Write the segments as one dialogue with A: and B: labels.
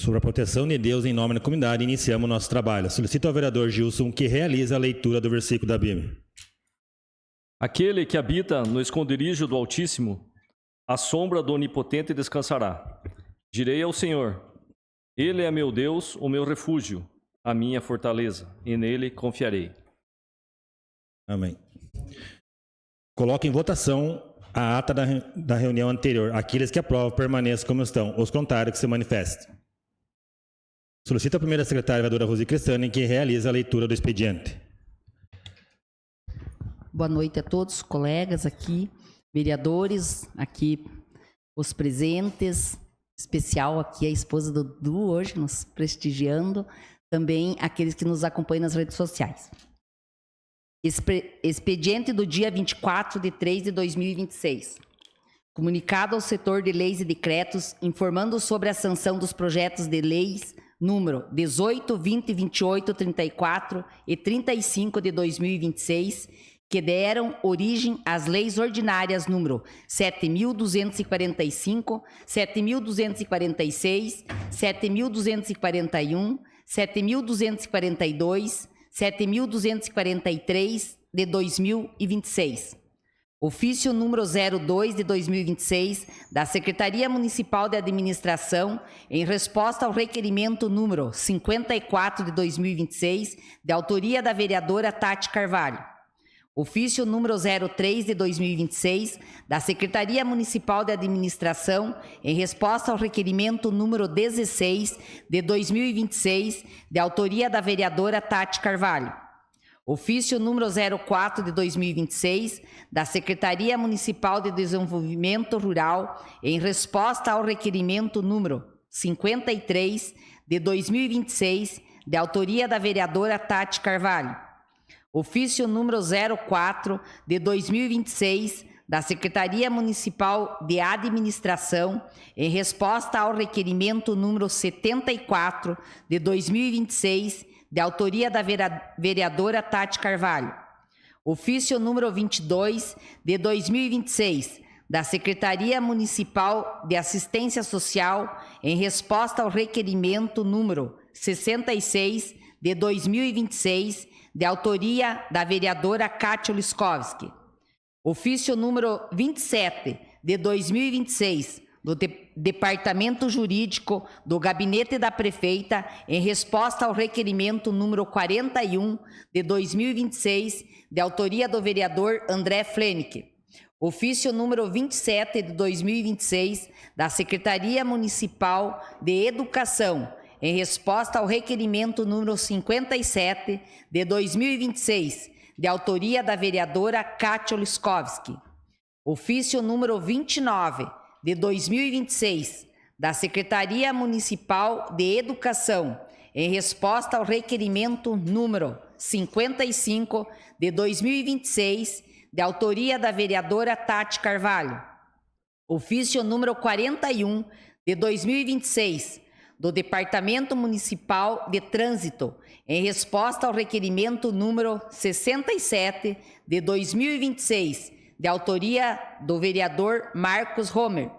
A: Sobre a proteção de Deus em nome da comunidade, iniciamos o nosso trabalho. Solicito ao vereador Gilson que realize a leitura do versículo da Bíblia.
B: Aquele que habita no esconderijo do Altíssimo, à sombra do Onipotente descansará. Direi ao Senhor, Ele é meu Deus, o meu refúgio, a minha fortaleza, e nele confiarei.
A: Amém. Coloque em votação a ata da reunião anterior. Aqueles que aprovam permaneçam como estão. Os contrários que se manifestem. Solicito a primeira secretária, vereadora Rosi Cristani, que realize a leitura do expediente.
C: Boa noite a todos, colegas aqui, vereadores, aqui os presentes, especial aqui a esposa do Dudu hoje nos prestigiando, também aqueles que nos acompanham nas redes sociais. Expediente do dia 24/3/2026. Comunicado ao setor de leis e decretos, informando sobre a sanção dos projetos de leis número 18, 20, 28, 34 e 35 de 2026, que deram origem às leis ordinárias número 7.245, 7.246, 7.241, 7.242, 7.243 de 2026. Ofício número 02 de 2026 da Secretaria Municipal de Administração em resposta ao requerimento número 54 de 2026, de autoria da vereadora Tati Carvalho. Ofício número 03 de 2026 da Secretaria Municipal de Administração em resposta ao requerimento número 16 de 2026, de autoria da vereadora Tati Carvalho. Ofício número 04 de 2026 da Secretaria Municipal de Desenvolvimento Rural em resposta ao requerimento número 53 de 2026, de autoria da vereadora Tati Carvalho. Ofício número 04 de 2026 da Secretaria Municipal de Administração em resposta ao requerimento número 74 de 2026, de autoria da vereadora Tati Carvalho. Ofício número 22 de 2026 da Secretaria Municipal de Assistência Social em resposta ao requerimento número 66 de 2026, de autoria da vereadora Kátia Liskovski. Ofício número 27 de 2026 do Departamento Jurídico do Gabinete da Prefeita em resposta ao requerimento número 41 de 2026, de autoria do vereador André Flenick. Ofício número 27 de 2026 da Secretaria Municipal de Educação em resposta ao requerimento número 57 de 2026, de autoria da vereadora Kátia Liskovski. Ofício número 29 de 2026 da Secretaria Municipal de Educação em resposta ao requerimento número 55 de 2026, de autoria da vereadora Tati Carvalho. Ofício número 41 de 2026 do Departamento Municipal de Trânsito em resposta ao requerimento número 67 de 2026, de autoria do vereador Marcos Homer.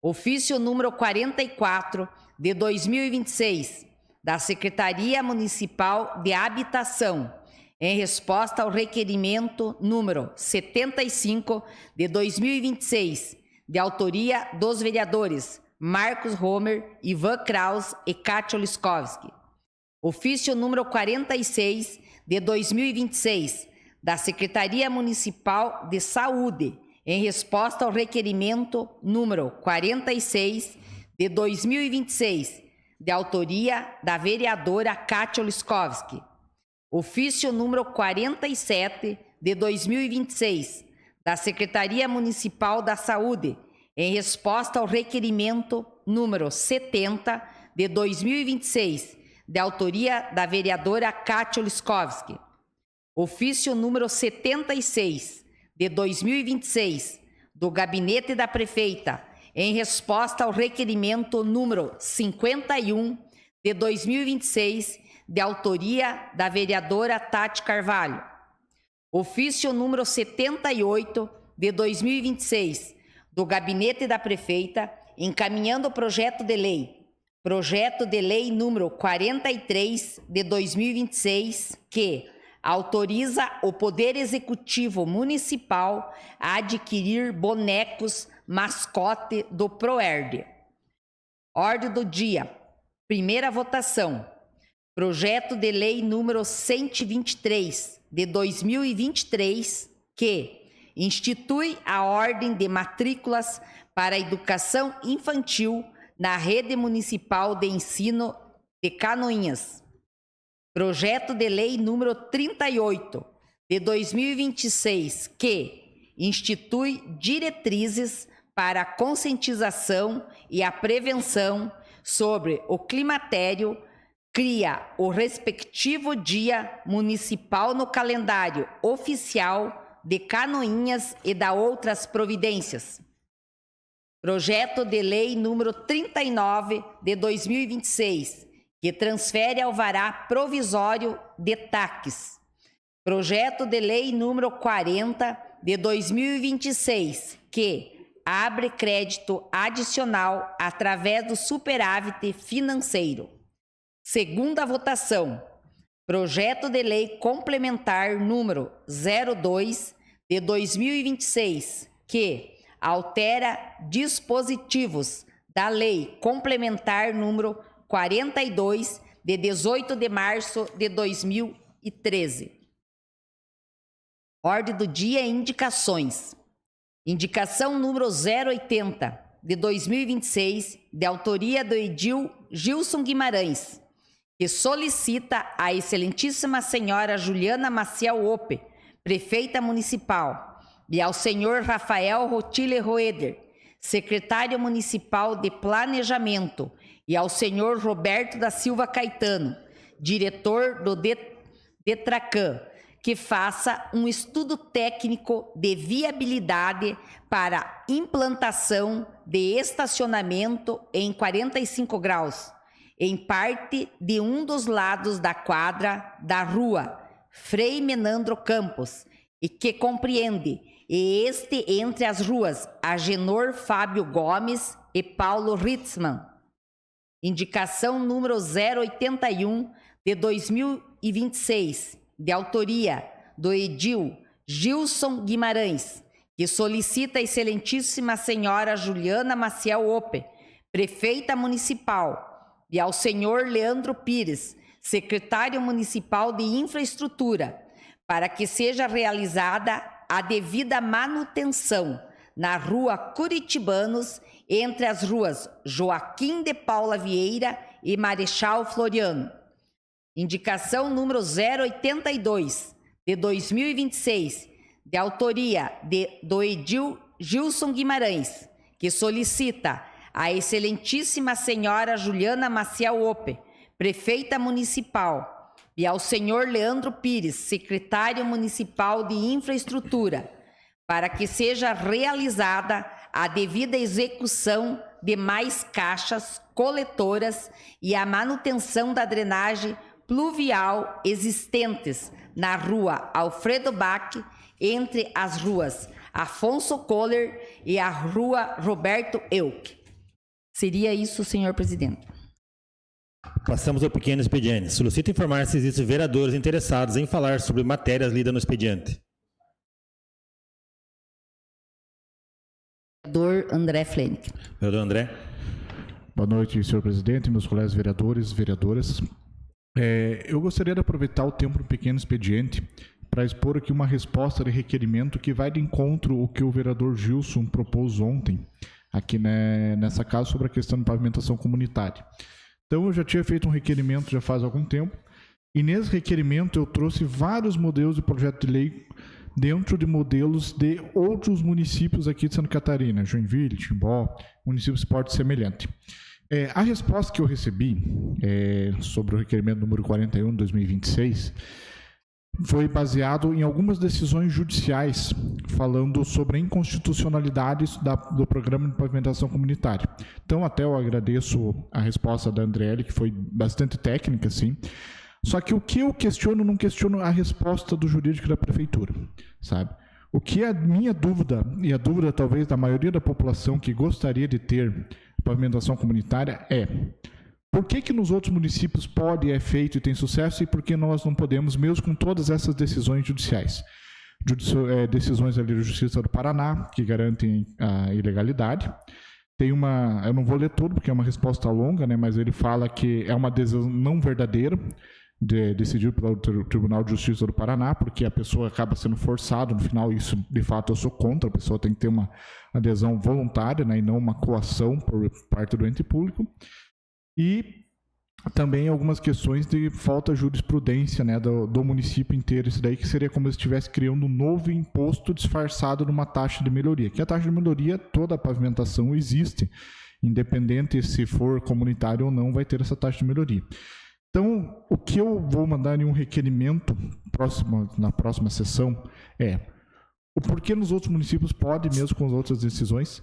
C: Ofício número 44 de 2026 da Secretaria Municipal de Habitação em resposta ao requerimento número 75 de 2026, de autoria dos vereadores Marcos Homer, Ivan Kraus e Kátia Liskovski. Ofício número 46 de 2026 da Secretaria Municipal de Saúde em resposta ao requerimento número 46 de 2026, de autoria da vereadora Kátia Liskovski. Ofício número 47 de 2026 da Secretaria Municipal da Saúde em resposta ao requerimento número 70 de 2026, de autoria da vereadora Kátia Liskovski. Ofício número 76 de 2026 do Gabinete da Prefeita em resposta ao requerimento número 51 de 2026, de autoria da vereadora Tati Carvalho. Ofício número 78 de 2026 do Gabinete da Prefeita, encaminhando o projeto de lei projeto de lei número 43 de 2026, que autoriza o Poder Executivo Municipal a adquirir bonecos mascote do PROERD. Ordem do dia. Primeira votação. Projeto de lei número 123 de 2023, que institui a ordem de matrículas para a educação infantil na rede municipal de ensino de Canoinhas. Projeto de lei número 38 de 2026, que institui diretrizes para a conscientização e a prevenção sobre o climatério, cria o respectivo dia municipal no calendário oficial de Canoinhas e da outras providências. Projeto de lei número 39 de 2026, que transfere alvará provisório de TACs. Projeto de lei número 40 de 2026, que abre crédito adicional através do superávit financeiro. Segunda votação. Projeto de lei complementar número 02 de 2026, que altera dispositivos da lei complementar número 42 de 18 de março de 2013. Ordem do dia e indicações. Indicação número 080 de 2026, de autoria do edil Gilson Guimarães, que solicita à excelentíssima senhora Juliana Maciel Ope, prefeita municipal, e ao senhor Rafael Rotile Roeder, secretário municipal de planejamento, e ao senhor Roberto da Silva Caetano, diretor do DETRACAN, que faça um estudo técnico de viabilidade para implantação de estacionamento em 45 graus, em parte de um dos lados da quadra da rua Frei Menandro Campos, e que compreende este entre as ruas Agenor Fábio Gomes e Paulo Ritzmann. Indicação número 081 de 2026, de autoria do edil Gilson Guimarães, que solicita a excelentíssima senhora Juliana Maciel Ope, prefeita municipal, e ao senhor Leandro Pires, secretário municipal de infraestrutura, para que seja realizada a devida manutenção na rua Curitibanos, entre as ruas Joaquim de Paula Vieira e Marechal Floriano. Indicação número 082 de 2026, de autoria do edil Gilson Guimarães, que solicita à excelentíssima senhora Juliana Maciel Ope, prefeita municipal, e ao senhor Leandro Pires, secretário municipal de infraestrutura, para que seja realizada a devida execução de mais caixas coletoras e a manutenção da drenagem pluvial existentes na rua Alfredo Bach, entre as ruas Afonso Kohler e a rua Roberto Elk. Seria isso, senhor presidente.
A: Passamos ao pequeno expediente. Solicito informar se existem vereadores interessados em falar sobre matérias lidas no expediente.
C: Vereador André Flenick.
A: Vereador André.
D: Boa noite, senhor presidente, meus colegas vereadores e vereadoras. Eu gostaria de aproveitar o tempo do pequeno expediente para expor aqui uma resposta de requerimento que vai de encontro ao que o vereador Gilson propôs ontem, aqui nessa casa, sobre a questão de pavimentação comunitária. Então, eu já tinha feito um requerimento já faz algum tempo, e nesse requerimento eu trouxe vários modelos de projeto de lei dentro de modelos de outros municípios aqui de Santa Catarina, Joinville, Timbó, municípios de porte semelhante. A resposta que eu recebi sobre o requerimento número 41 de 2026 foi baseado em algumas decisões judiciais falando sobre a inconstitucionalidade do programa de pavimentação comunitária. Então, até eu agradeço a resposta da Andriele, que foi bastante técnica, sim. Só que o que eu questiono, não questiono a resposta do jurídico da prefeitura, sabe? O que é a minha dúvida, e a dúvida talvez da maioria da população que gostaria de ter pavimentação comunitária, é Por que nos outros municípios pode, é feito e tem sucesso, e por que nós não podemos, mesmo com todas essas decisões judiciais? Decisões ali da Justiça do Paraná, que garantem a ilegalidade. Tem uma, eu não vou ler tudo, porque é uma resposta longa, né, mas ele fala que é uma decisão não verdadeira, decidido pelo Tribunal de Justiça do Paraná, porque a pessoa acaba sendo forçada, no final isso, de fato, eu sou contra, a pessoa tem que ter uma adesão voluntária, né, e não uma coação por parte do ente público. E também algumas questões de falta de jurisprudência, né, do município inteiro, isso daí que seria como se estivesse criando um novo imposto disfarçado de uma taxa de melhoria, que a taxa de melhoria, toda a pavimentação existe, independente se for comunitário ou não, vai ter essa taxa de melhoria. Então, o que eu vou mandar em um requerimento na próxima sessão é o porquê nos outros municípios pode, mesmo com as outras decisões,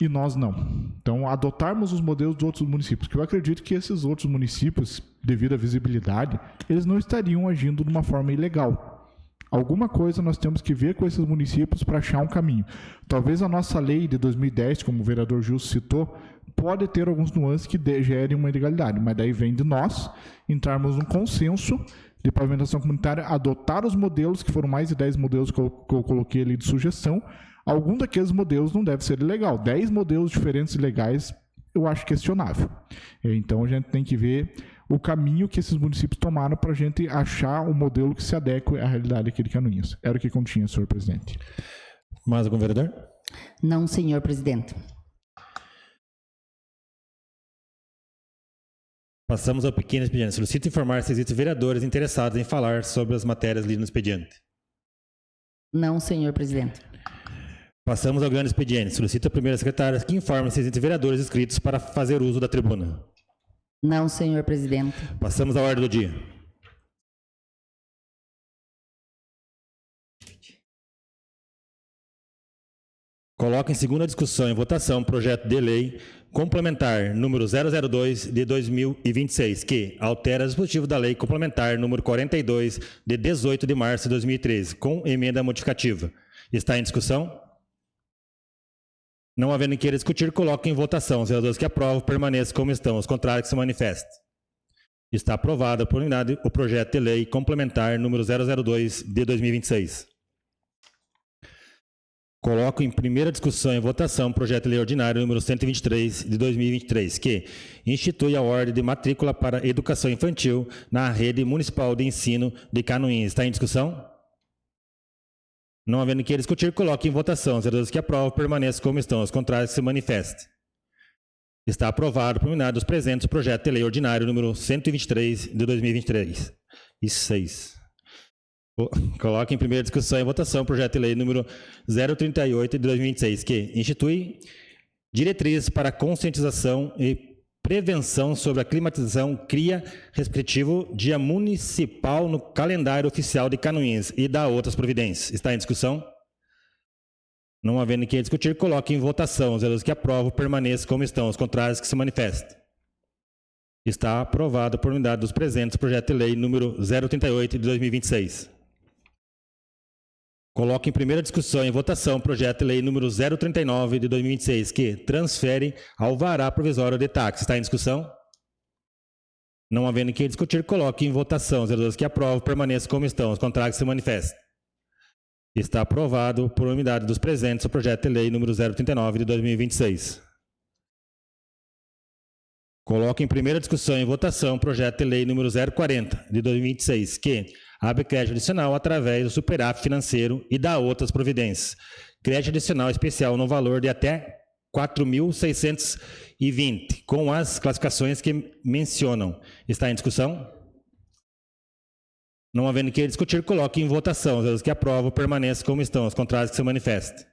D: e nós não. Então, adotarmos os modelos dos outros municípios, que eu acredito que esses outros municípios, devido à visibilidade, eles não estariam agindo de uma forma ilegal. Alguma coisa nós temos que ver com esses municípios para achar um caminho. Talvez a nossa lei de 2010, como o vereador Gilson citou, pode ter alguns nuances que gerem uma ilegalidade, mas daí vem de nós entrarmos num consenso de pavimentação comunitária, adotar os modelos, que foram mais de 10 modelos que eu coloquei ali de sugestão. Algum daqueles modelos não deve ser ilegal. 10 modelos diferentes ilegais eu acho questionável. Então a gente tem que ver o caminho que esses municípios tomaram para a gente achar um modelo que se adeque à realidade aqui de Canoinhas. Era o que continha, senhor presidente.
A: Mais algum vereador?
C: Não, senhor presidente.
A: Passamos ao pequeno expediente. Solicito informar se existem vereadores interessados em falar sobre as matérias lidas no expediente.
C: Não, senhor presidente.
A: Passamos ao grande expediente. Solicito a primeira secretária que informe se existem vereadores inscritos para fazer uso da tribuna.
C: Não, senhor presidente.
A: Passamos à ordem do dia. Coloco em segunda discussão e votação projeto de lei complementar número 002 de 2026, que altera o dispositivo da lei complementar número 42 de 18 de março de 2013, com emenda modificativa. Está em discussão? Não havendo em querer discutir, coloco em votação. Os vereadores que aprovam permaneçam como estão. Os contrários que se manifestem. Está aprovado por unanimidade o projeto de lei complementar número 002 de 2026. Coloco em primeira discussão e votação o projeto de lei ordinário número 123 de 2023, que institui a ordem de matrícula para educação infantil na rede municipal de ensino de Canoinhas. Está em discussão? Não havendo que discutir, coloque em votação. Os vereadores que aprovam permaneçam como estão. Os contrários que se manifestem. Está aprovado por unanimidade os presentes o projeto de lei ordinário número 123 de 2023. E 6. Coloque em primeira discussão e votação o projeto de lei número 038 de 2026, que institui diretrizes para conscientização e prevenção sobre a climatização, cria respectivo dia municipal no calendário oficial de Canoinhas e dá outras providências. Está em discussão? Não havendo que discutir, coloque em votação. Os vereadores que aprovam permaneçam como estão. Os contrários que se manifestem. Está aprovado por unanimidade dos presentes o projeto de lei número 038 de 2026. Coloco em primeira discussão e votação o projeto de lei número 039 de 2026, que transfere alvará provisório de táxi. Está em discussão? Não havendo que discutir, coloque em votação. Os vereadores que aprovam permaneçam como estão. Os contrários que se manifestem. Está aprovado por unanimidade dos presentes o projeto de lei número 039 de 2026. Coloco em primeira discussão e votação o projeto de lei número 040 de 2026, que abre crédito adicional através do superávit financeiro e dá outras providências. Crédito adicional especial no valor de até 4.620, com as classificações que mencionam. Está em discussão? Não havendo que discutir, coloque em votação. Os que aprovam permaneçam como estão. Os contrários que se manifestem.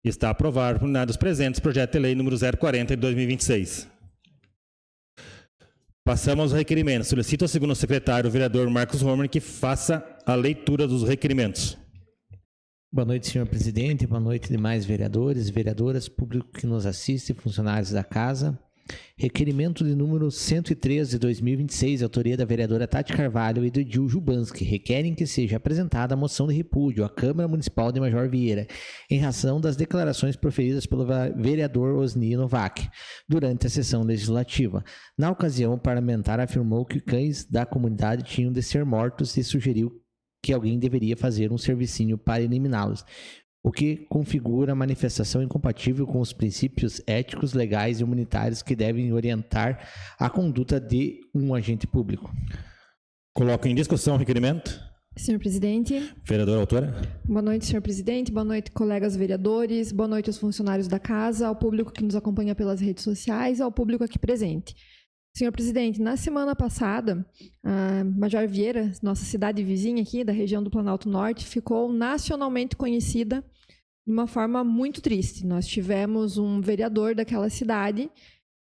A: Está aprovado por unanimidade dos presentes o projeto de lei número 040 de 2026. Passamos aos requerimentos. Solicito ao segundo secretário, o vereador Marcos Romer, que faça a leitura dos requerimentos.
E: Boa noite, senhor presidente. Boa noite, demais vereadores, vereadoras, público que nos assiste, funcionários da casa. Requerimento de número 103 de 2026, autoria da vereadora Tati Carvalho e do Edil Jubanski, requerem que seja apresentada a moção de repúdio à Câmara Municipal de Major Vieira, em razão das declarações proferidas pelo vereador Osni Novak durante a sessão legislativa. Na ocasião, o parlamentar afirmou que cães da comunidade tinham de ser mortos e sugeriu que alguém deveria fazer um servicinho para eliminá-los, o que configura manifestação incompatível com os princípios éticos, legais e humanitários que devem orientar a conduta de um agente público.
A: Coloco em discussão o requerimento.
F: Senhor presidente.
A: Vereadora autora.
F: Boa noite, senhor presidente. Boa noite, colegas vereadores. Boa noite aos funcionários da casa, ao público que nos acompanha pelas redes sociais, ao público aqui presente. Senhor presidente, na semana passada, a Major Vieira, nossa cidade vizinha aqui da região do Planalto Norte, ficou nacionalmente conhecida de uma forma muito triste. Nós tivemos um vereador daquela cidade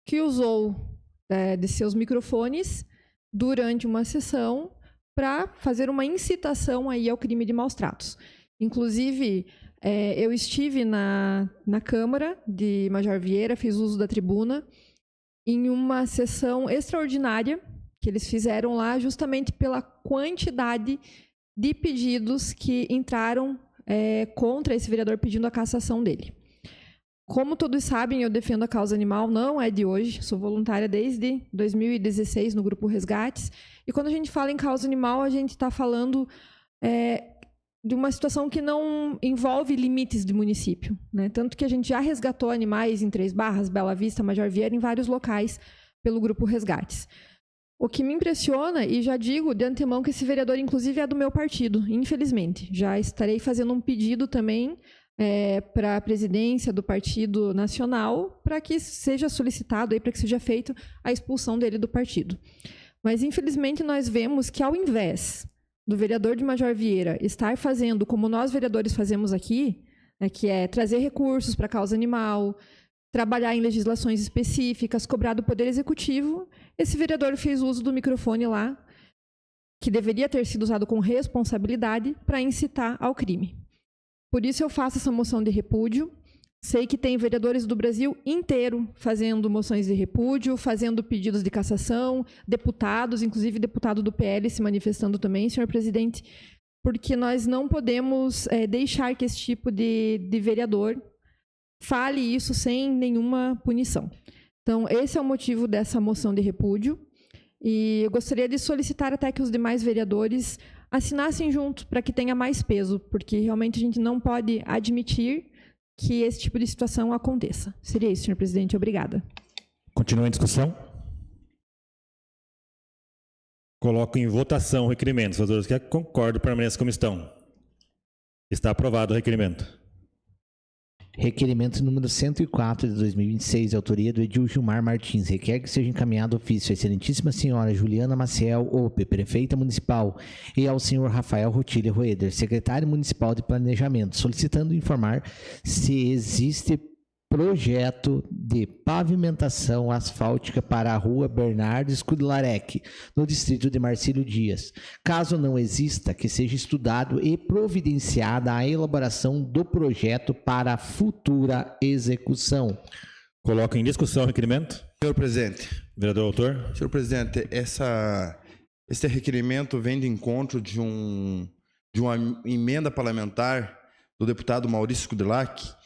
F: que usou de seus microfones durante uma sessão para fazer uma incitação aí ao crime de maus tratos. Inclusive, eu estive na Câmara de Major Vieira, fiz uso da tribuna, em uma sessão extraordinária que eles fizeram lá, justamente pela quantidade de pedidos que entraram contra esse vereador pedindo a cassação dele. Como todos sabem, eu defendo a causa animal, não é de hoje, sou voluntária desde 2016 no Grupo Resgates, e quando a gente fala em causa animal, a gente está falando de uma situação que não envolve limites de município, né? Tanto que a gente já resgatou animais em Três Barras, Bela Vista, Major Vieira, em vários locais pelo Grupo Resgates. O que me impressiona, e já digo de antemão que esse vereador, inclusive, é do meu partido, infelizmente. Já estarei fazendo um pedido também para a presidência do Partido Nacional, para que seja solicitado, para que seja feita a expulsão dele do partido. Mas, infelizmente, nós vemos que, ao invés do vereador de Major Vieira estar fazendo como nós vereadores fazemos aqui, que é trazer recursos para a causa animal, trabalhar em legislações específicas, cobrar do Poder Executivo, esse vereador fez uso do microfone lá, que deveria ter sido usado com responsabilidade, para incitar ao crime. Por isso eu faço essa moção de repúdio. Sei que tem vereadores do Brasil inteiro fazendo moções de repúdio, fazendo pedidos de cassação, deputados, inclusive deputado do PL se manifestando também, senhor presidente, porque nós não podemos deixar que esse tipo de vereador fale isso sem nenhuma punição. Então, esse é o motivo dessa moção de repúdio, e eu gostaria de solicitar até que os demais vereadores assinassem junto, para que tenha mais peso, porque realmente a gente não pode admitir que esse tipo de situação aconteça. Seria isso, senhor presidente. Obrigada.
A: Continua em discussão. Coloco em votação o requerimento. Os vereadores que concordam, permaneçam como estão. Está aprovado o requerimento.
E: Requerimento número 104 de 2026, autoria do Edil Gilmar Martins, requer que seja encaminhado ofício à excelentíssima senhora Juliana Maciel Ope, prefeita municipal, e ao senhor Rafael Rotilha Roeder, secretário municipal de planejamento, solicitando informar se existe projeto de pavimentação asfáltica para a rua Bernardo Skudlarek, no distrito de Marcílio Dias. Caso não exista, que seja estudado e providenciada a elaboração do projeto para a futura execução.
A: Coloco em discussão o requerimento.
G: Senhor presidente.
A: Vereador autor.
G: Senhor presidente, esse requerimento vem de encontro de uma emenda parlamentar do deputado Maurício Skudlarek,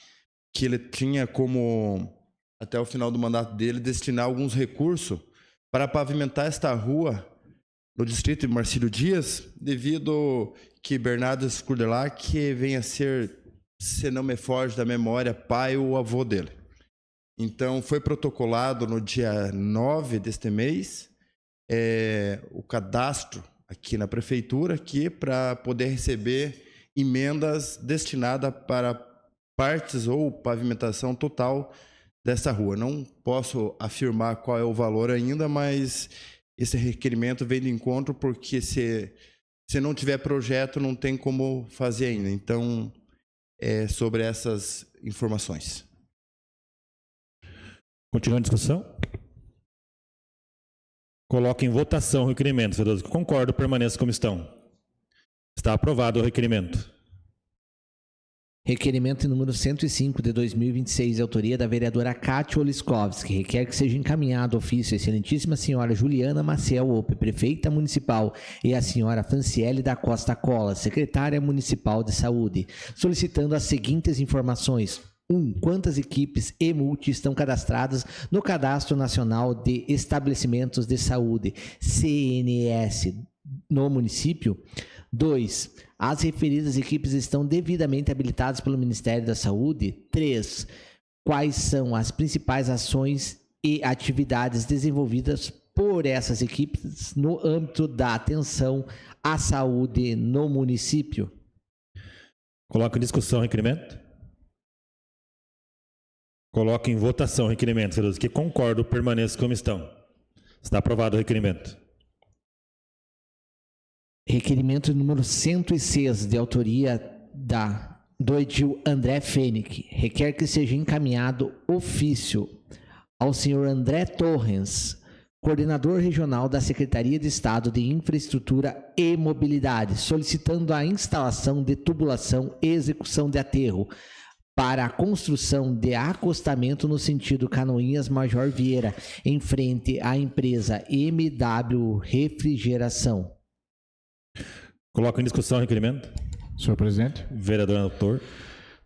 G: que ele tinha como, até o final do mandato dele, destinar alguns recursos para pavimentar esta rua no distrito de Marcílio Dias, devido que Bernardo Skudlarek venha a ser, se não me foge da memória, pai ou avô dele. Então, foi protocolado no dia 9 deste mês o cadastro aqui na prefeitura, para poder receber emendas destinadas para partes ou pavimentação total dessa rua. Não posso afirmar qual é o valor ainda, mas esse requerimento vem de encontro porque se não tiver projeto, não tem como fazer ainda. Então, sobre essas informações.
A: Continua a discussão. Coloco em votação o requerimento. Os vereadores que concordam, permaneçam como estão. Está aprovado o requerimento.
E: Requerimento número 105 de 2026, de autoria da vereadora Kátia Oliskovski, requer que seja encaminhado ofício à excelentíssima senhora Juliana Maciel Ope, prefeita municipal, e a senhora Franciele da Costa Cola, secretária municipal de saúde, solicitando as seguintes informações. 1. Quantas equipes e multi estão cadastradas no Cadastro Nacional de Estabelecimentos de Saúde, CNS, no município? 2. As referidas equipes estão devidamente habilitadas pelo Ministério da Saúde? 3. Quais são as principais ações e atividades desenvolvidas por essas equipes no âmbito da atenção à saúde no município?
A: Coloco em discussão o requerimento. Coloco em votação o requerimento. Vereadores que concordam, permaneçam como estão. Está aprovado o requerimento.
E: Requerimento número 106, de autoria do edil André Fenick, requer que seja encaminhado ofício ao senhor André Torres, coordenador regional da Secretaria de Estado de Infraestrutura e Mobilidade, solicitando a instalação de tubulação e execução de aterro para a construção de acostamento no sentido Canoinhas Major Vieira, em frente à empresa MW Refrigeração.
A: Coloco em discussão o requerimento.
D: Senhor presidente.
A: Vereador doutor.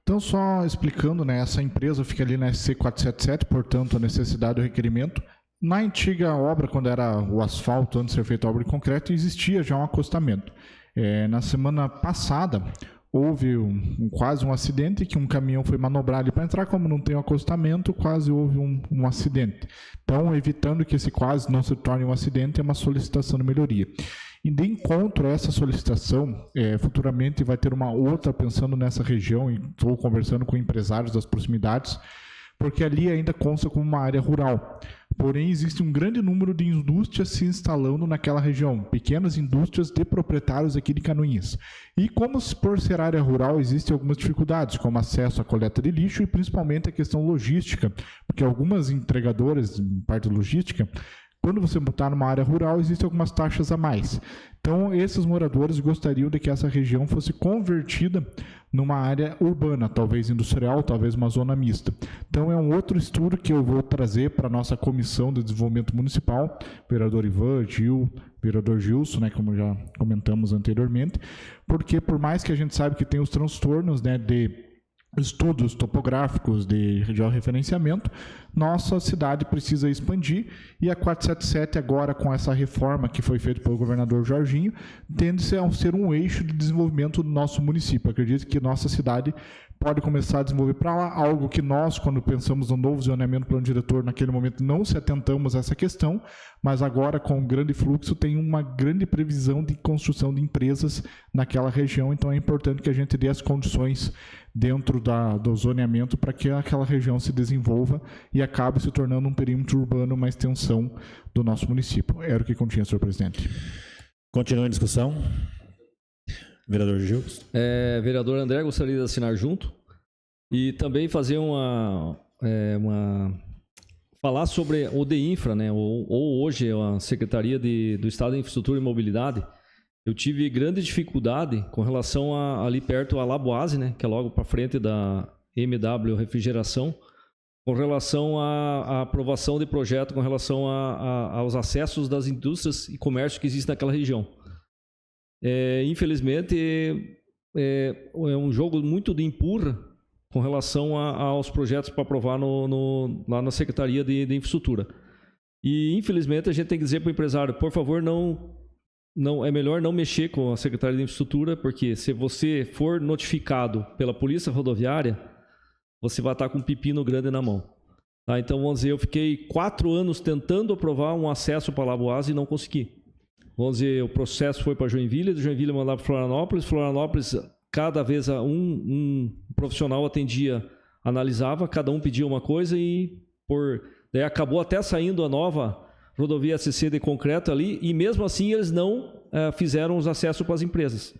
D: Então, só explicando, né, essa empresa fica ali na SC 477, portanto, a necessidade do requerimento. Na antiga obra, quando era o asfalto, antes de ser feita a obra de concreto, existia já um acostamento. Na semana passada, houve quase um acidente, que um caminhão foi manobrar ali para entrar, como não tem um acostamento, quase houve um acidente. Então, evitando que esse quase não se torne um acidente, é uma solicitação de melhoria. E de encontro a essa solicitação, futuramente vai ter uma outra pensando nessa região, e estou conversando com empresários das proximidades, porque ali ainda consta como uma área rural. Porém, existe um grande número de indústrias se instalando naquela região, pequenas indústrias de proprietários aqui de Canoinhas. E como por ser área rural, existem algumas dificuldades, como acesso à coleta de lixo e principalmente a questão logística, porque algumas entregadoras, em parte logística, quando você botar numa área rural, existem algumas taxas a mais. Então, esses moradores gostariam de que essa região fosse convertida numa área urbana, talvez industrial, talvez uma zona mista. Então, é um outro estudo que eu vou trazer para a nossa Comissão de Desenvolvimento Municipal, vereador Ivan, Gil, vereador Gilson, né, como já comentamos anteriormente, porque por mais que a gente saiba que tem os transtornos, né, de estudos topográficos de georreferenciamento, nossa cidade precisa expandir, e a 477 agora, com essa reforma que foi feita pelo governador Jorginho, tende a ser um eixo de desenvolvimento do nosso município. Acredito que nossa cidade pode começar a desenvolver para lá, algo que nós, quando pensamos no novo zoneamento plano diretor, naquele momento não se atentamos a essa questão, mas agora, com um grande fluxo, tem uma grande previsão de construção de empresas naquela região, então é importante que a gente dê as condições dentro do zoneamento para que aquela região se desenvolva e acabe se tornando um perímetro urbano, uma extensão do nosso município. Era o que continha, senhor presidente.
A: Continua em discussão. Vereador Gil.
B: Vereador André, gostaria de assinar junto e também fazer falar sobre o DEINFRA, né? ou hoje a Secretaria do Estado de Infraestrutura e Mobilidade. Eu tive grande dificuldade com relação ali perto a Laboase, né? Que é logo para frente da MW Refrigeração, com relação à aprovação de projeto, com relação aos acessos das indústrias e comércio que existem naquela região. Infelizmente, é um jogo muito de empurra com relação aos projetos para aprovar lá na Secretaria de Infraestrutura. E, infelizmente, a gente tem que dizer para o empresário, por favor, é melhor não mexer com a Secretaria de Infraestrutura, porque se você for notificado pela Polícia Rodoviária, você vai estar com um pepino grande na mão. Tá? Então, vamos dizer, eu fiquei 4 anos tentando aprovar um acesso para Laboase e não consegui. Vamos dizer, o processo foi para Joinville, de Joinville mandava para Florianópolis, cada vez um profissional atendia, analisava, cada um pedia uma coisa e daí acabou até saindo a nova rodovia SC de concreto ali, e mesmo assim eles não fizeram os acessos para as empresas.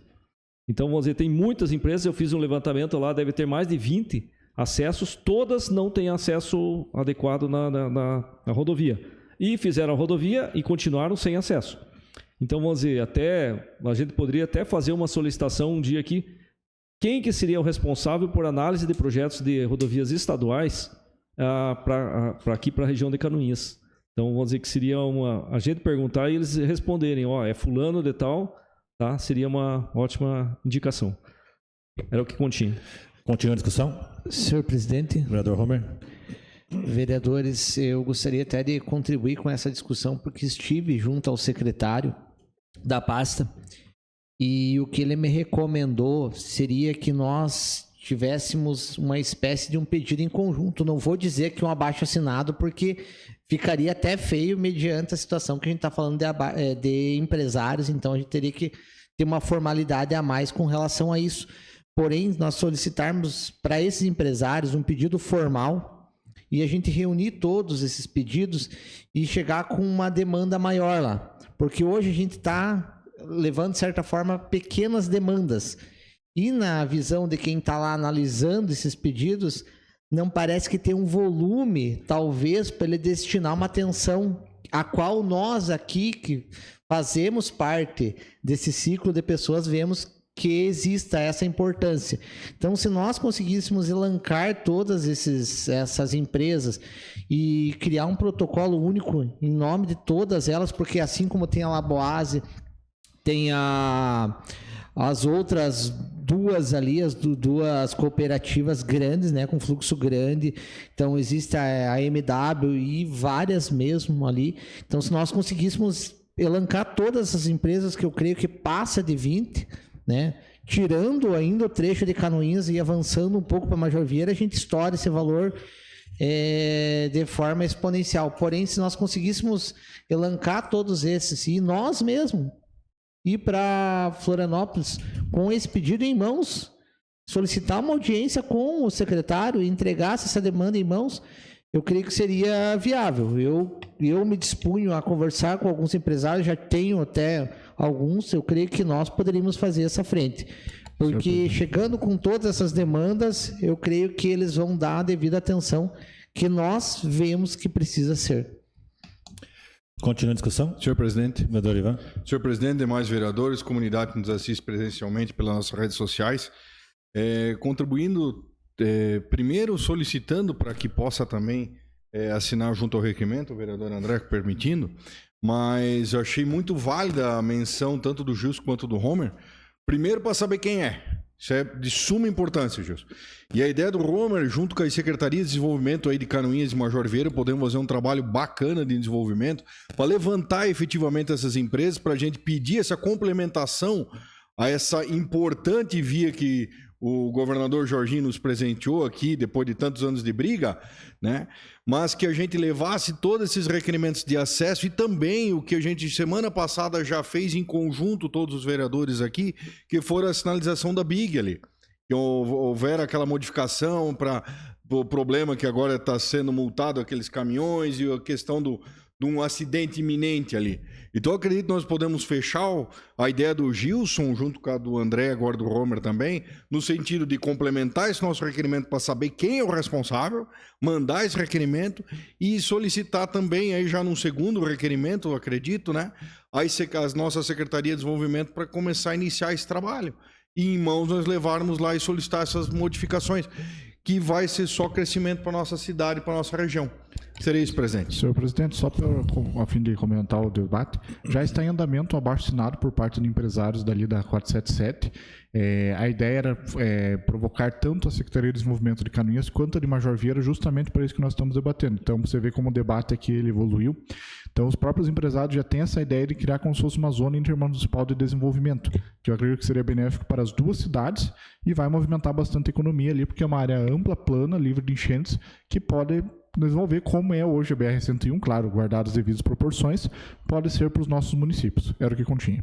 B: Então, vamos dizer, tem muitas empresas, eu fiz um levantamento lá, deve ter mais de 20 acessos, todas não têm acesso adequado na rodovia. E fizeram a rodovia e continuaram sem acesso. Então, vamos dizer, a gente poderia até fazer uma solicitação um dia aqui,
H: quem que seria o responsável por análise de projetos de rodovias estaduais para aqui, para a região de Canoinhas. Então, vamos dizer que seria a gente perguntar e eles responderem, é fulano de tal, tá? Seria uma ótima indicação. Era o que continha.
A: Continua a discussão?
E: Senhor presidente.
A: Vereador Homer.
E: Vereadores, eu gostaria até de contribuir com essa discussão, porque estive junto ao secretário da pasta e o que ele me recomendou seria que nós tivéssemos uma espécie de um pedido em conjunto. Não vou dizer que um abaixo-assinado, porque ficaria até feio mediante a situação que a gente está falando de empresários, então a gente teria que ter uma formalidade a mais com relação a isso. Porém, nós solicitarmos para esses empresários um pedido formal e a gente reunir todos esses pedidos e chegar com uma demanda maior lá. Porque hoje a gente está levando, de certa forma, pequenas demandas. E na visão de quem está lá analisando esses pedidos, não parece que tem um volume, talvez, para ele destinar uma atenção a qual nós aqui, que fazemos parte desse ciclo de pessoas, vemos que exista essa importância. Então, se nós conseguíssemos elencar todas essas empresas e criar um protocolo único em nome de todas elas, porque assim como tem a Laboase, tem as outras duas ali, as duas cooperativas grandes, né, com fluxo grande. Então, existe a MW e várias mesmo ali. Então, se nós conseguíssemos elencar todas essas empresas, que eu creio que passa de 20, né, tirando ainda o trecho de Canoinhas e avançando um pouco para Major Vieira, a gente estoura esse valor de forma exponencial. Porém, se nós conseguíssemos elencar todos esses e nós mesmos ir para Florianópolis com esse pedido em mãos, solicitar uma audiência com o secretário e entregasse essa demanda em mãos, eu creio que seria viável. Eu me dispunho a conversar com alguns empresários, já tenho até alguns, eu creio que nós poderíamos fazer essa frente. Porque chegando com todas essas demandas, eu creio que eles vão dar a devida atenção que nós vemos que precisa ser.
A: Continua a discussão?
I: Senhor presidente.
A: Vereador Ivan.
I: Senhor presidente, demais vereadores, comunidade que nos assiste presencialmente pelas nossas redes sociais, contribuindo, primeiro solicitando para que possa também assinar junto ao requerimento, o vereador André permitindo, mas eu achei muito válida a menção tanto do Gilson quanto do Homer, primeiro para saber quem é. Isso é de suma importância, Gilson. E a ideia do Homer, junto com a Secretaria de Desenvolvimento aí de Canoinhas e Major Vieira, podemos fazer um trabalho bacana de desenvolvimento para levantar efetivamente essas empresas, para a gente pedir essa complementação a essa importante via que o governador Jorginho nos presenteou aqui, depois de tantos anos de briga, né? Mas que a gente levasse todos esses requerimentos de acesso e também o que a gente semana passada já fez em conjunto, todos os vereadores aqui, que for a sinalização da BIG ali. Que houver aquela modificação para o problema que agora está sendo multado aqueles caminhões e a questão de um acidente iminente ali. Então, eu acredito que nós podemos fechar a ideia do Gilson, junto com a do André, agora do Homer também, no sentido de complementar esse nosso requerimento para saber quem é o responsável, mandar esse requerimento e solicitar também, aí já num segundo requerimento, eu acredito, né, a nossa Secretaria de Desenvolvimento para começar a iniciar esse trabalho. E em mãos nós levarmos lá e solicitar essas modificações, que vai ser só crescimento para a nossa cidade, para a nossa região. Seria isso, presidente.
D: Senhor presidente, só a fim de comentar o debate, já está em andamento o abaixo-assinado por parte de empresários dali da 477. A ideia era provocar tanto a Secretaria de Desenvolvimento de Canoinhas quanto a de Major Vieira, justamente para isso que nós estamos debatendo. Então, você vê como o debate aqui ele evoluiu. Então, os próprios empresários já têm essa ideia de criar como se fosse uma zona intermunicipal de desenvolvimento, que eu acredito que seria benéfico para as duas cidades e vai movimentar bastante economia ali, porque é uma área ampla, plana, livre de enchentes, que pode desenvolver como é hoje a BR-101, claro, guardadas as devidas proporções, pode ser para os nossos municípios. Era o que continha.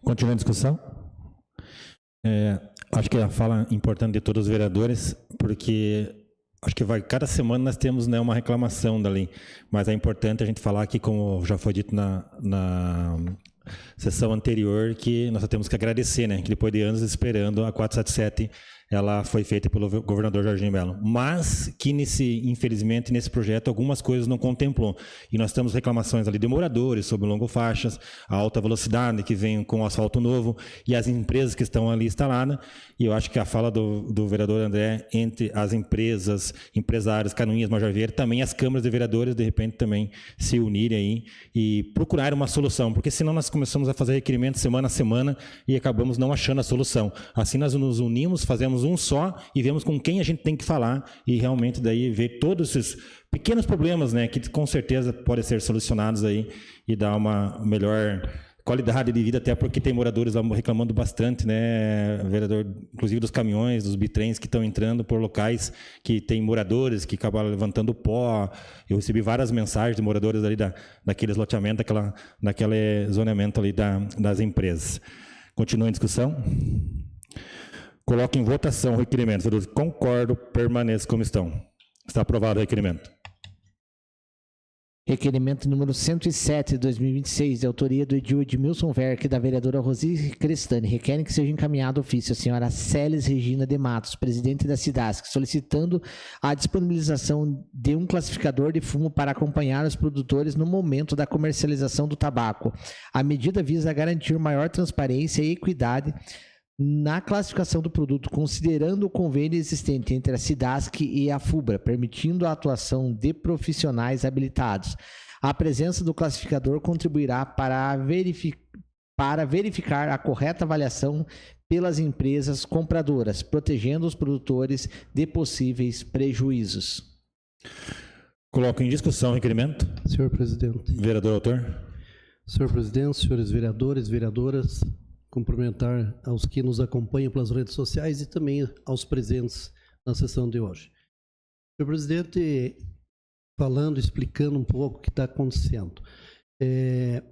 A: Continua a discussão? Acho que a fala importante de todos os vereadores, porque acho que cada semana nós temos, né, uma reclamação dali, mas é importante a gente falar aqui, como já foi dito na sessão anterior, que nós só temos que agradecer, né, que depois de anos esperando a 477 ela foi feita pelo governador Jorginho Melo, mas que infelizmente nesse projeto algumas coisas não contemplou, e nós temos reclamações ali de moradores sobre longofaixas, a alta velocidade que vem com o asfalto novo e as empresas que estão ali instaladas, e eu acho que a fala do vereador André entre as empresas, empresários, Canoinhas, Major Vieira, também as câmaras de vereadores de repente também se unirem aí e procurar uma solução, porque senão nós começamos a fazer requerimentos semana a semana e acabamos não achando a solução. Assim nós nos unimos, fazemos um só e vemos com quem a gente tem que falar e realmente daí ver todos esses pequenos problemas, né, que com certeza podem ser solucionados aí e dar uma melhor qualidade de vida, até porque tem moradores reclamando bastante, né, vereador, inclusive dos caminhões, dos bitrens que estão entrando por locais que tem moradores que acabam levantando pó. Eu recebi várias mensagens de moradores ali daqueles loteamentos, daquele zoneamento ali das empresas. Continua em discussão. Coloco em votação o requerimento. Concordo, permaneço como estão. Está aprovado o requerimento.
E: Requerimento número 107 de 2026, de autoria do Edmilson Verck, da vereadora Rosi Crestani, requerem que seja encaminhado ofício à senhora Célis Regina de Matos, presidente da Cidasc, solicitando a disponibilização de um classificador de fumo para acompanhar os produtores no momento da comercialização do tabaco. A medida visa garantir maior transparência e equidade na classificação do produto, considerando o convênio existente entre a Cidasc e a FUBRA, permitindo a atuação de profissionais habilitados. A presença do classificador contribuirá para verificar a correta avaliação pelas empresas compradoras, protegendo os produtores de possíveis prejuízos.
A: Coloco em discussão o requerimento.
J: Senhor presidente.
A: Vereador autor.
J: Senhor presidente, senhores vereadores, vereadoras, cumprimentar aos que nos acompanham pelas redes sociais e também aos presentes na sessão de hoje. Senhor presidente, falando, explicando um pouco o que está acontecendo.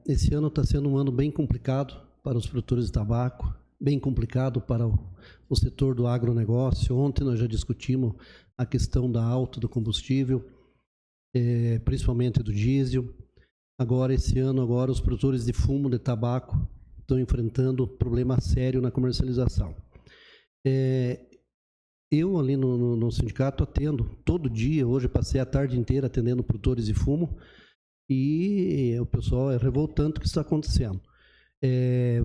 J: Esse ano está sendo um ano bem complicado para os produtores de tabaco, bem complicado para o setor do agronegócio. Ontem nós já discutimos a questão da alta do combustível, principalmente do diesel. Agora, esse ano, os produtores de fumo de tabaco estão enfrentando problema sério na comercialização. Eu ali no sindicato atendo todo dia, hoje passei a tarde inteira atendendo produtores de fumo e o pessoal é revoltante o que está acontecendo.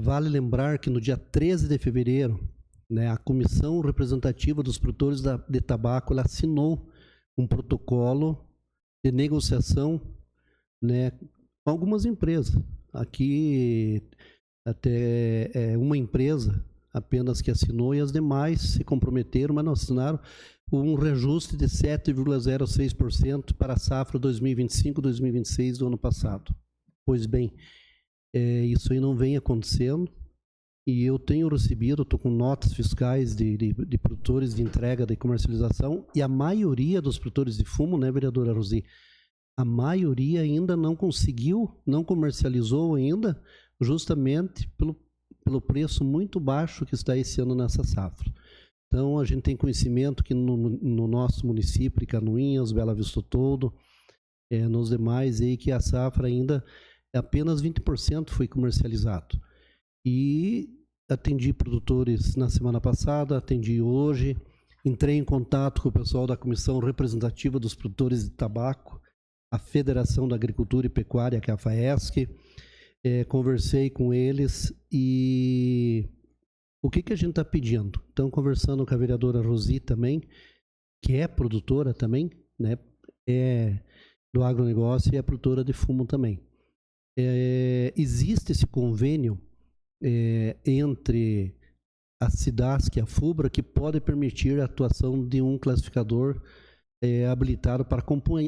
J: Vale lembrar que no dia 13 de fevereiro, né, a Comissão Representativa dos Produtores de Tabaco ela assinou um protocolo de negociação, né, com algumas empresas. Aqui até uma empresa apenas que assinou e as demais se comprometeram, mas não assinaram, um reajuste de 7,06% para a safra 2025-2026 do ano passado. Pois bem, isso aí não vem acontecendo e eu tenho recebido, estou com notas fiscais de produtores de entrega, de comercialização, e a maioria dos produtores de fumo, né, vereadora Rosi, a maioria ainda não conseguiu, não comercializou ainda, justamente pelo preço muito baixo que está esse ano nessa safra. Então, a gente tem conhecimento que no nosso município, Canoinhas, Bela Vista todo, nos demais, aí, que a safra ainda apenas 20% foi comercializado. E atendi produtores na semana passada, atendi hoje, entrei em contato com o pessoal da Comissão Representativa dos Produtores de Tabaco, a Federação da Agricultura e Pecuária, que é a FAESC, conversei com eles e o que a gente está pedindo? Então, conversando com a vereadora Rosi também, que é produtora também, né, do agronegócio e é produtora de fumo também. Existe esse convênio entre a Cidasc e a FUBRA que pode permitir a atuação de um classificador habilitado para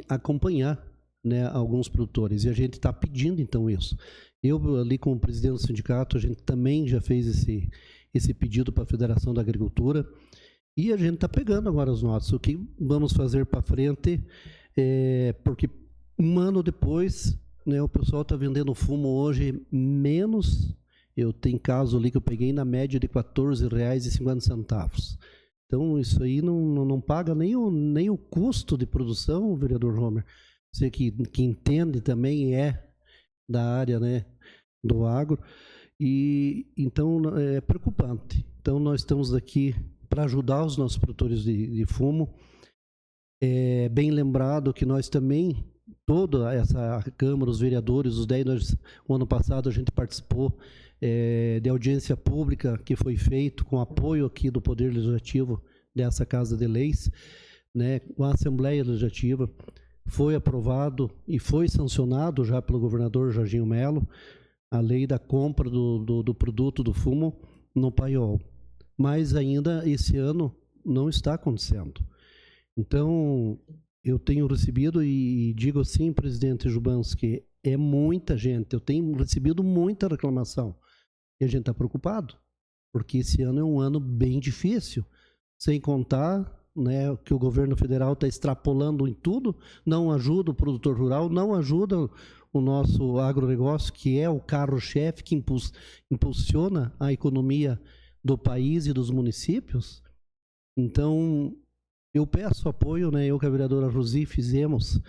J: acompanhar, né, alguns produtores. E a gente está pedindo, então, isso. Eu, ali como presidente do sindicato, a gente também já fez esse pedido para a Federação da Agricultura e a gente está pegando agora as notas. O que vamos fazer para frente, porque um ano depois, né, o pessoal está vendendo fumo hoje menos. Eu tenho caso ali que eu peguei na média de R$ 14,50. Então, isso aí não paga nem o custo de produção, vereador Homer. Você que entende também da área, né, do agro, e então é preocupante. Então nós estamos aqui para ajudar os nossos produtores de fumo. É bem lembrado que nós também, toda essa Câmara, os vereadores, os 10, o ano passado a gente participou de audiência pública que foi feito com apoio aqui do Poder Legislativo dessa Casa de Leis, né, com a Assembleia Legislativa. Foi aprovado e foi sancionado já pelo governador Jorginho Melo a lei da compra do produto do fumo no paiol. Mas ainda esse ano não está acontecendo. Então, eu tenho recebido, e digo assim, presidente Jubanski, é muita gente, eu tenho recebido muita reclamação. E a gente está preocupado, porque esse ano é um ano bem difícil, sem contar, né, que o governo federal está extrapolando em tudo, não ajuda o produtor rural, não ajuda o nosso agronegócio, que é o carro-chefe que impulsiona a economia do país e dos municípios. Então, eu peço apoio, né? Eu com a vereadora Rosi fizemos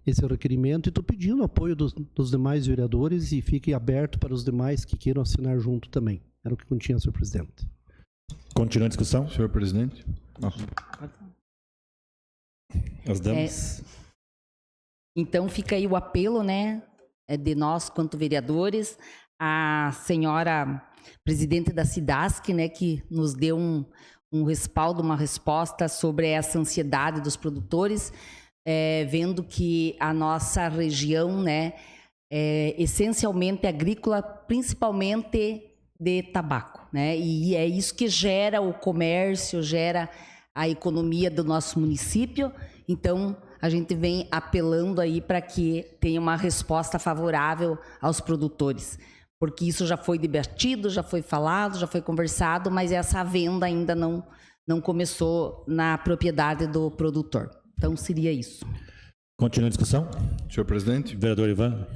J: esse requerimento e estou pedindo apoio dos demais vereadores e fique aberto para os demais que queiram assinar junto também. Era o que continha, senhor presidente.
A: Continua a discussão?
I: Senhor presidente.
A: As damas.
C: Então fica aí o apelo, né, de nós quanto vereadores, a senhora presidente da SIDASC, né, que nos deu um respaldo, uma resposta sobre essa ansiedade dos produtores, vendo que a nossa região, né, é essencialmente agrícola, principalmente de tabaco, né, e é isso que gera o comércio, gera a economia do nosso município. Então, a gente vem apelando aí para que tenha uma resposta favorável aos produtores, porque isso já foi debatido, já foi falado, já foi conversado, mas essa venda ainda não começou na propriedade do produtor. Então, seria isso.
A: Continua a discussão?
I: Senhor presidente.
A: Vereador Ivan.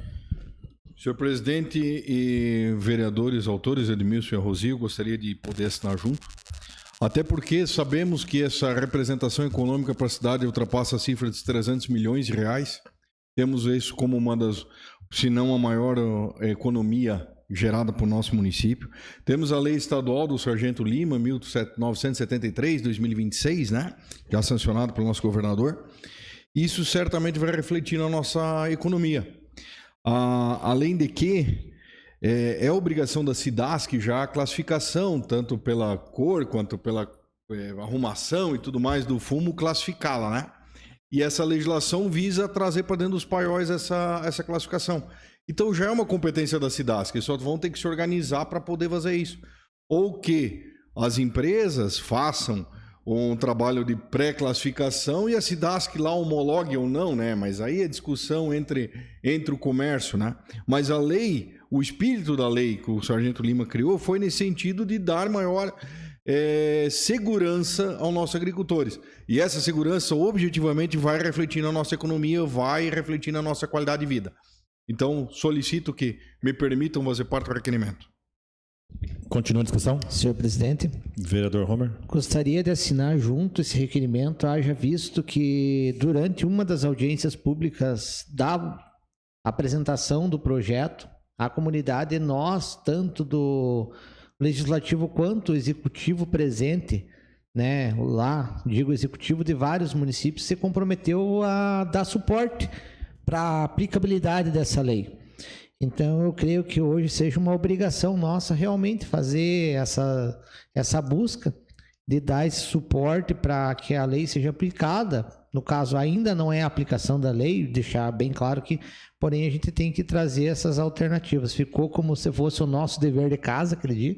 I: Senhor presidente e vereadores, autores, Edmilson e Rosi, eu gostaria de poder assinar junto. Até porque sabemos que essa representação econômica para a cidade ultrapassa a cifra de 300 milhões de reais. Temos isso como uma das, se não a maior economia gerada para o nosso município. Temos a lei estadual do Sargento Lima, 1973, 2026, né? Já sancionado pelo nosso governador. Isso certamente vai refletir na nossa economia. Além de que é obrigação da SIDASC já a classificação, tanto pela cor quanto pela arrumação e tudo mais do fumo, classificá-la, né? E essa legislação visa trazer para dentro dos paióis essa classificação. Então já é uma competência da SIDASC, só vão ter que se organizar para poder fazer isso. Ou que as empresas façam um trabalho de pré-classificação e a SIDASC lá homologue ou não, né? Mas aí é discussão entre o comércio, né? Mas a lei, o espírito da lei que o Sargento Lima criou foi nesse sentido de dar maior segurança aos nossos agricultores. E essa segurança objetivamente vai refletir na nossa economia, vai refletir na nossa qualidade de vida. Então, solicito que me permitam fazer parte do requerimento.
A: Continua a discussão?
E: Senhor presidente.
A: Vereador Homer.
E: Gostaria de assinar junto esse requerimento, haja visto que durante uma das audiências públicas da apresentação do projeto, a comunidade, nós, tanto do legislativo quanto executivo presente, né, lá, digo executivo de vários municípios, se comprometeu a dar suporte para a aplicabilidade dessa lei. Então, eu creio que hoje seja uma obrigação nossa realmente fazer essa busca de dar esse suporte para que a lei seja aplicada. No caso, ainda não é a aplicação da lei, deixar bem claro que, porém, a gente tem que trazer essas alternativas. Ficou como se fosse o nosso dever de casa, aquele dia,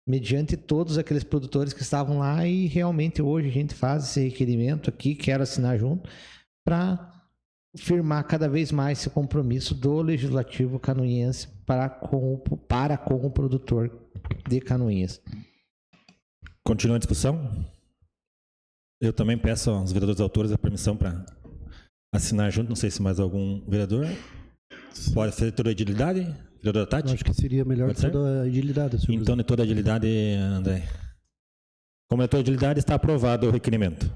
E: mediante todos aqueles produtores que estavam lá, e realmente hoje a gente faz esse requerimento aqui, quero assinar junto, para firmar cada vez mais esse compromisso do Legislativo canoinhense para com o produtor de Canoinhas.
A: Continua a discussão? Eu também peço aos vereadores autores a permissão para assinar junto. Não sei se mais algum vereador. Pode fazer toda a agilidade? Vereadora Tati?
J: Eu acho que seria melhor toda a agilidade.
A: Então, de toda a agilidade, André. Como é toda a agilidade, está aprovado o requerimento.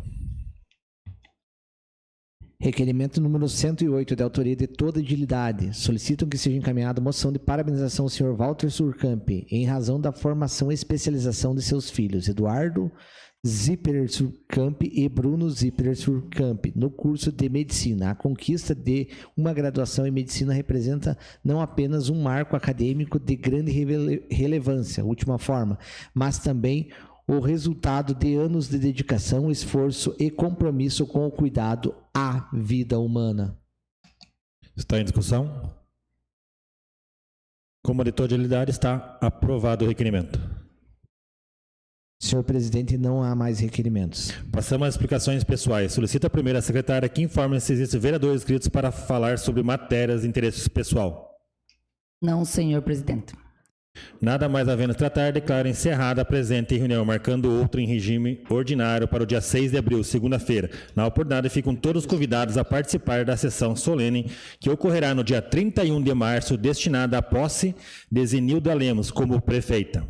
E: Requerimento número 108, de autoria de toda edilidade. Solicitam que seja encaminhada moção de parabenização ao senhor Walter Surcamp, em razão da formação e especialização de seus filhos, Eduardo Zipperer Surcamp e Bruno Zipperer Surcamp, no curso de medicina. A conquista de uma graduação em medicina representa não apenas um marco acadêmico de grande relevância, última forma, mas também o resultado de anos de dedicação, esforço e compromisso com o cuidado à vida humana.
A: Está em discussão? Como de toda agilidade, está aprovado o requerimento.
E: Senhor presidente, não há mais requerimentos.
A: Passamos às explicações pessoais. Solicito a primeira secretária que informe se existem vereadores inscritos para falar sobre matérias de interesse pessoal.
C: Não, senhor presidente.
A: Nada mais havendo a tratar, declaro encerrada a presente reunião, marcando outra em regime ordinário para o dia 6 de abril, segunda-feira. Na oportunidade, ficam todos convidados a participar da sessão solene que ocorrerá no dia 31 de março, destinada à posse de Zenilda Lemos como prefeita.